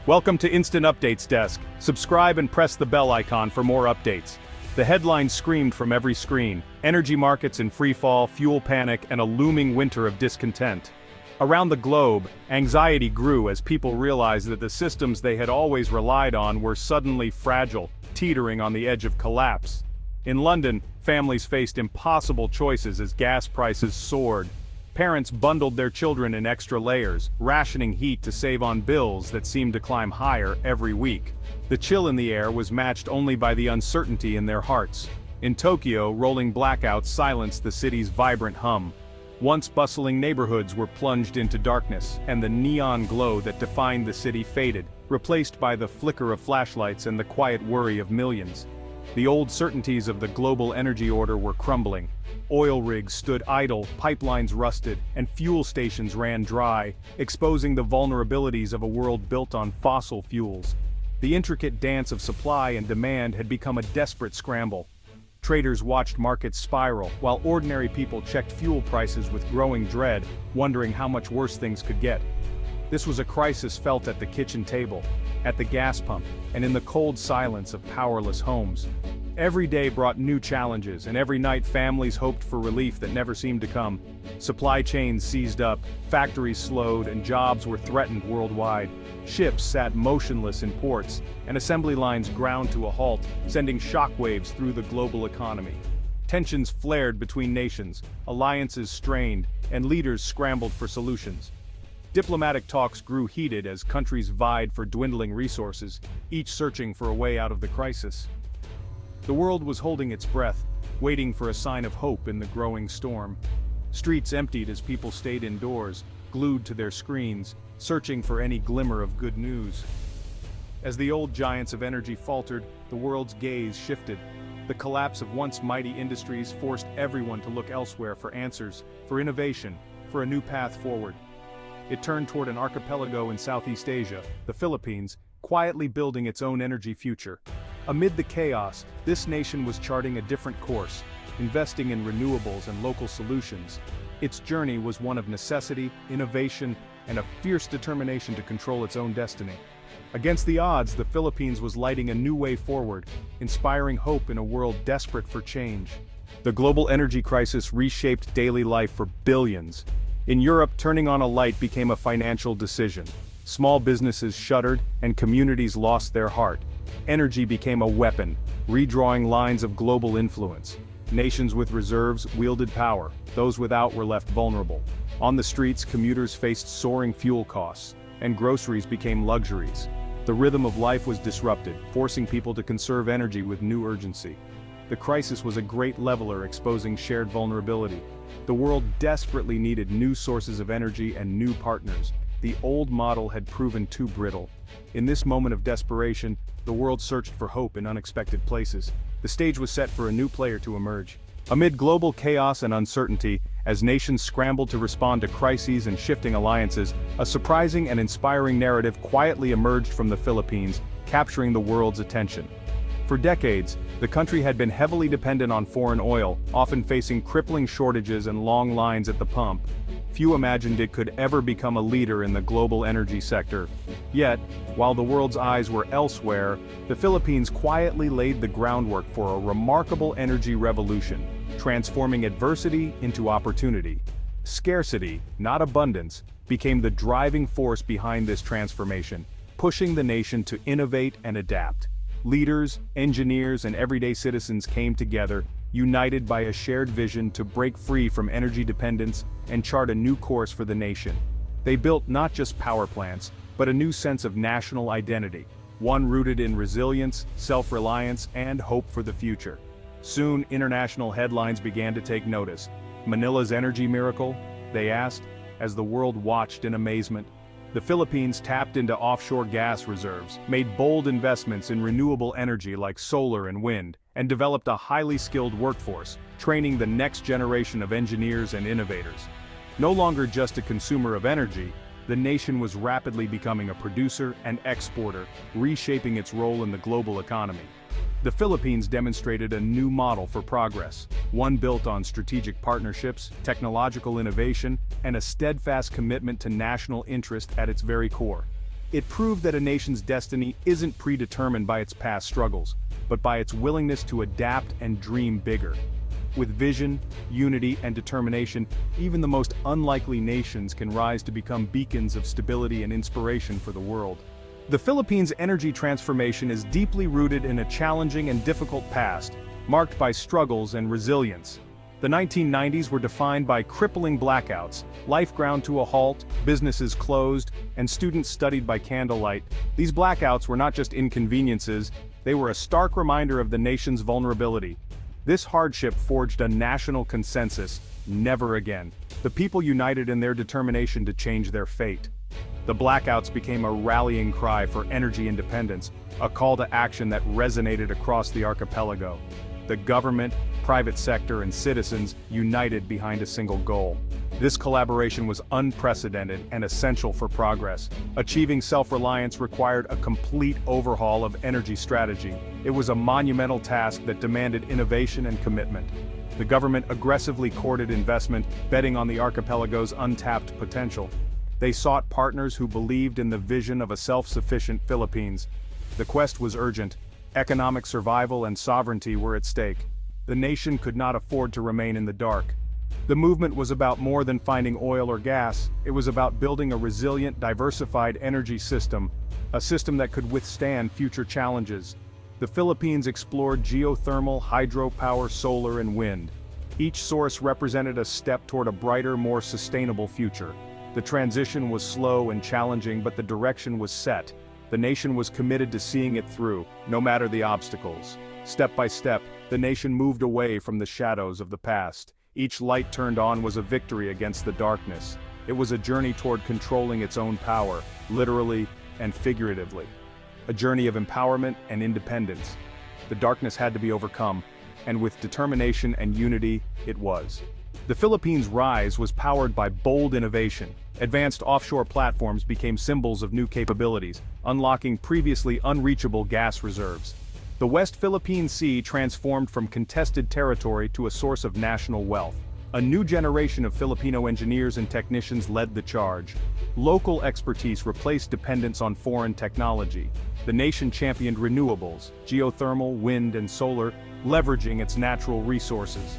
Welcome to Instant Updates Desk. Subscribe and press the bell icon for more updates. The headlines screamed from every screen: energy markets in freefall, fuel panic, and a looming winter of discontent. Around the globe, anxiety grew as people realized that the systems they had always relied on were suddenly fragile, teetering on the edge of collapse. In London, families faced impossible choices as gas prices soared. Parents bundled their children in extra layers, rationing heat to save on bills that seemed to climb higher every week. The chill in the air was matched only by the uncertainty in their hearts. In Tokyo, rolling blackouts silenced the city's vibrant hum. Once bustling neighborhoods were plunged into darkness, and the neon glow that defined the city faded, replaced by the flicker of flashlights and the quiet worry of millions. The old certainties of the global energy order were crumbling. Oil rigs stood idle, pipelines rusted, and fuel stations ran dry, exposing the vulnerabilities of a world built on fossil fuels. The intricate dance of supply and demand had become a desperate scramble. Traders watched markets spiral, while ordinary people checked fuel prices with growing dread, wondering how much worse things could get. This was a crisis felt at the kitchen table, at the gas pump, and in the cold silence of powerless homes. Every day brought new challenges, and every night families hoped for relief that never seemed to come. Supply chains seized up, factories slowed, and jobs were threatened worldwide. Ships sat motionless in ports, and assembly lines ground to a halt, sending shockwaves through the global economy. Tensions flared between nations, alliances strained, and leaders scrambled for solutions. Diplomatic talks grew heated as countries vied for dwindling resources, each searching for a way out of the crisis. The world was holding its breath, waiting for a sign of hope in the growing storm. Streets emptied as people stayed indoors, glued to their screens, searching for any glimmer of good news. As the old giants of energy faltered, the world's gaze shifted. The collapse of once mighty industries forced everyone to look elsewhere for answers, for innovation, for a new path forward. It turned toward an archipelago in Southeast Asia, the Philippines, quietly building its own energy future. Amid the chaos, this nation was charting a different course, investing in renewables and local solutions. Its journey was one of necessity, innovation, and a fierce determination to control its own destiny. Against the odds, the Philippines was lighting a new way forward, inspiring hope in a world desperate for change. The global energy crisis reshaped daily life for billions. In Europe, turning on a light became a financial decision. Small businesses shuttered, and communities lost their heart. Energy became a weapon, redrawing lines of global influence. Nations with reserves wielded power, those without were left vulnerable. On the streets, commuters faced soaring fuel costs, and groceries became luxuries. The rhythm of life was disrupted, forcing people to conserve energy with new urgency. The crisis was a great leveler, exposing shared vulnerability. The world desperately needed new sources of energy and new partners. The old model had proven too brittle. In this moment of desperation, the world searched for hope in unexpected places. The stage was set for a new player to emerge. Amid global chaos and uncertainty, as nations scrambled to respond to crises and shifting alliances, a surprising and inspiring narrative quietly emerged from the Philippines, capturing the world's attention. For decades, the country had been heavily dependent on foreign oil, often facing crippling shortages and long lines at the pump. Few imagined it could ever become a leader in the global energy sector. Yet, while the world's eyes were elsewhere, the Philippines quietly laid the groundwork for a remarkable energy revolution, transforming adversity into opportunity. Scarcity, not abundance, became the driving force behind this transformation, pushing the nation to innovate and adapt. Leaders, engineers, and everyday citizens came together, united by a shared vision to break free from energy dependence and chart a new course for the nation. They built not just power plants, but a new sense of national identity, one rooted in resilience, self-reliance, and hope for the future. Soon, international headlines began to take notice. Manila's energy miracle? They asked, as the world watched in amazement. The Philippines tapped into offshore gas reserves, made bold investments in renewable energy like solar and wind, and developed a highly skilled workforce, training the next generation of engineers and innovators. No longer just a consumer of energy, the nation was rapidly becoming a producer and exporter, reshaping its role in the global economy. The Philippines demonstrated a new model for progress, one built on strategic partnerships, technological innovation, and a steadfast commitment to national interest at its very core. It proved that a nation's destiny isn't predetermined by its past struggles, but by its willingness to adapt and dream bigger. With vision, unity, and determination, even the most unlikely nations can rise to become beacons of stability and inspiration for the world. The Philippines' energy transformation is deeply rooted in a challenging and difficult past, marked by struggles and resilience. The 1990s were defined by crippling blackouts, life ground to a halt, businesses closed, and students studied by candlelight. These blackouts were not just inconveniences, they were a stark reminder of the nation's vulnerability. This hardship forged a national consensus: never again. The people united in their determination to change their fate. The blackouts became a rallying cry for energy independence, a call to action that resonated across the archipelago. The government, private sector, and citizens united behind a single goal. This collaboration was unprecedented and essential for progress. Achieving self-reliance required a complete overhaul of energy strategy. It was a monumental task that demanded innovation and commitment. The government aggressively courted investment, betting on the archipelago's untapped potential. They sought partners who believed in the vision of a self-sufficient Philippines. The quest was urgent. Economic survival and sovereignty were at stake. The nation could not afford to remain in the dark. The movement was about more than finding oil or gas. It was about building a resilient, diversified energy system, a system that could withstand future challenges. The Philippines explored geothermal, hydropower, solar, and wind. Each source represented a step toward a brighter, more sustainable future. The transition was slow and challenging, but the direction was set. The nation was committed to seeing it through, no matter the obstacles. Step by step, the nation moved away from the shadows of the past. Each light turned on was a victory against the darkness. It was a journey toward controlling its own power, literally and figuratively. A journey of empowerment and independence. The darkness had to be overcome, and with determination and unity, it was. The Philippines' rise was powered by bold innovation. Advanced offshore platforms became symbols of new capabilities, unlocking previously unreachable gas reserves. The West Philippine Sea transformed from contested territory to a source of national wealth. A new generation of Filipino engineers and technicians led the charge. Local expertise replaced dependence on foreign technology. The nation championed renewables, geothermal, wind, and solar, leveraging its natural resources.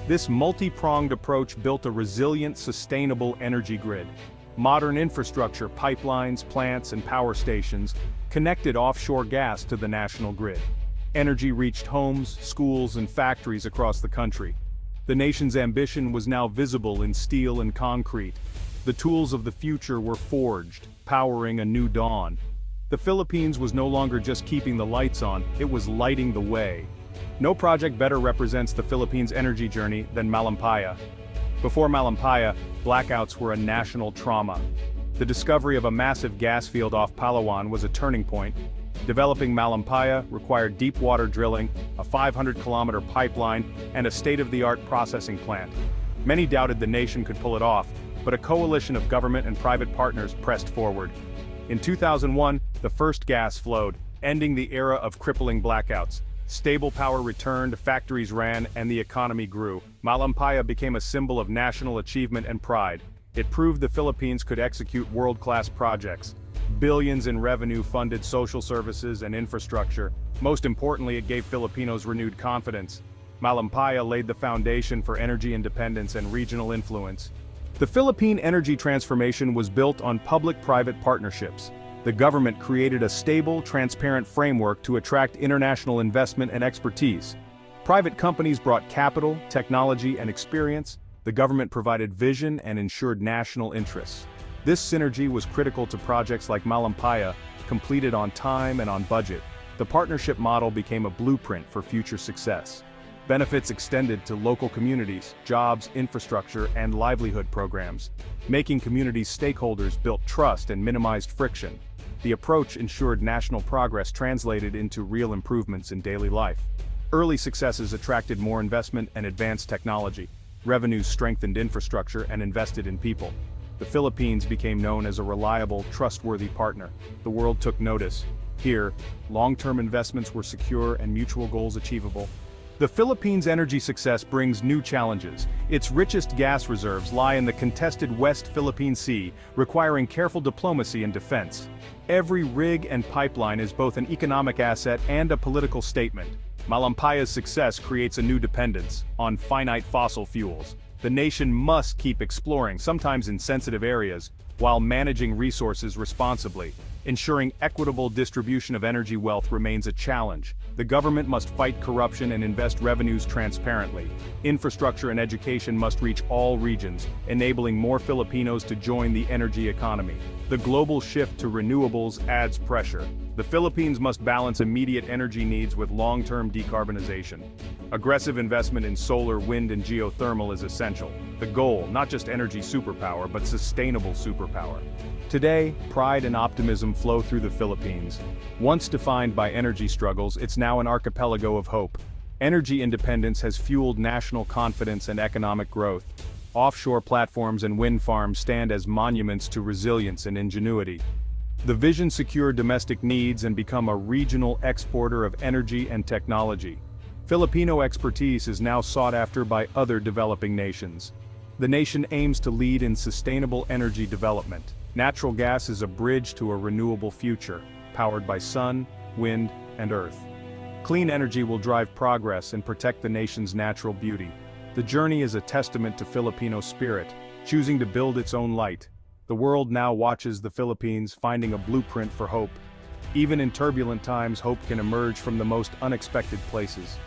This multi-pronged approach built a resilient, sustainable energy grid. Modern infrastructure, pipelines, plants, and power stations connected offshore gas to the national grid. Energy reached homes, schools, and factories across the country. The nation's ambition was now visible in steel and concrete. The tools of the future were forged, powering a new dawn. The Philippines was no longer just keeping the lights on, it was lighting the way. No project better represents the Philippines' energy journey than Malampaya. Before Malampaya, blackouts were a national trauma. The discovery of a massive gas field off Palawan was a turning point. Developing Malampaya required deep water drilling, a 500-kilometer pipeline, and a state-of-the-art processing plant. Many doubted the nation could pull it off, but a coalition of government and private partners pressed forward. In 2001, the first gas flowed, ending the era of crippling blackouts. Stable power returned, factories ran, and the economy grew. Malampaya became a symbol of national achievement and pride. It proved the Philippines could execute world-class projects. Billions in revenue funded social services and infrastructure. Most importantly, it gave Filipinos renewed confidence. Malampaya laid the foundation for energy independence and regional influence. The Philippine energy transformation was built on public-private partnerships. The government created a stable, transparent framework to attract international investment and expertise. Private companies brought capital, technology, and experience. The government provided vision and ensured national interests. This synergy was critical to projects like Malampaya, completed on time and on budget. The partnership model became a blueprint for future success. Benefits extended to local communities, jobs, infrastructure, and livelihood programs. Making communities stakeholders built trust and minimized friction. The approach ensured national progress translated into real improvements in daily life. Early successes attracted more investment and advanced technology. Revenues strengthened infrastructure and invested in people. The Philippines became known as a reliable, trustworthy partner. The world took notice. Here, long-term investments were secure and mutual goals achievable. The Philippines' energy success brings new challenges. Its richest gas reserves lie in the contested West Philippine Sea, requiring careful diplomacy and defense. Every rig and pipeline is both an economic asset and a political statement. Malampaya's success creates a new dependence on finite fossil fuels. The nation must keep exploring, sometimes in sensitive areas, while managing resources responsibly. Ensuring equitable distribution of energy wealth remains a challenge. The government must fight corruption and invest revenues transparently. Infrastructure and education must reach all regions, enabling more Filipinos to join the energy economy. The global shift to renewables adds pressure. The Philippines must balance immediate energy needs with long-term decarbonization. Aggressive investment in solar, wind, and geothermal is essential. The goal, not just energy superpower, but sustainable superpower. Today, pride and optimism flow through the Philippines. Once defined by energy struggles, it's now an archipelago of hope. Energy independence has fueled national confidence and economic growth. Offshore platforms and wind farms stand as monuments to resilience and ingenuity. The vision secure domestic needs and become a regional exporter of energy and technology. Filipino expertise is now sought after by other developing nations. The nation aims to lead in sustainable energy development. Natural gas is a bridge to a renewable future, powered by sun, wind, and earth. Clean energy will drive progress and protect the nation's natural beauty. The journey is a testament to Filipino spirit, choosing to build its own light. The world now watches the Philippines, finding a blueprint for hope. Even in turbulent times, hope can emerge from the most unexpected places.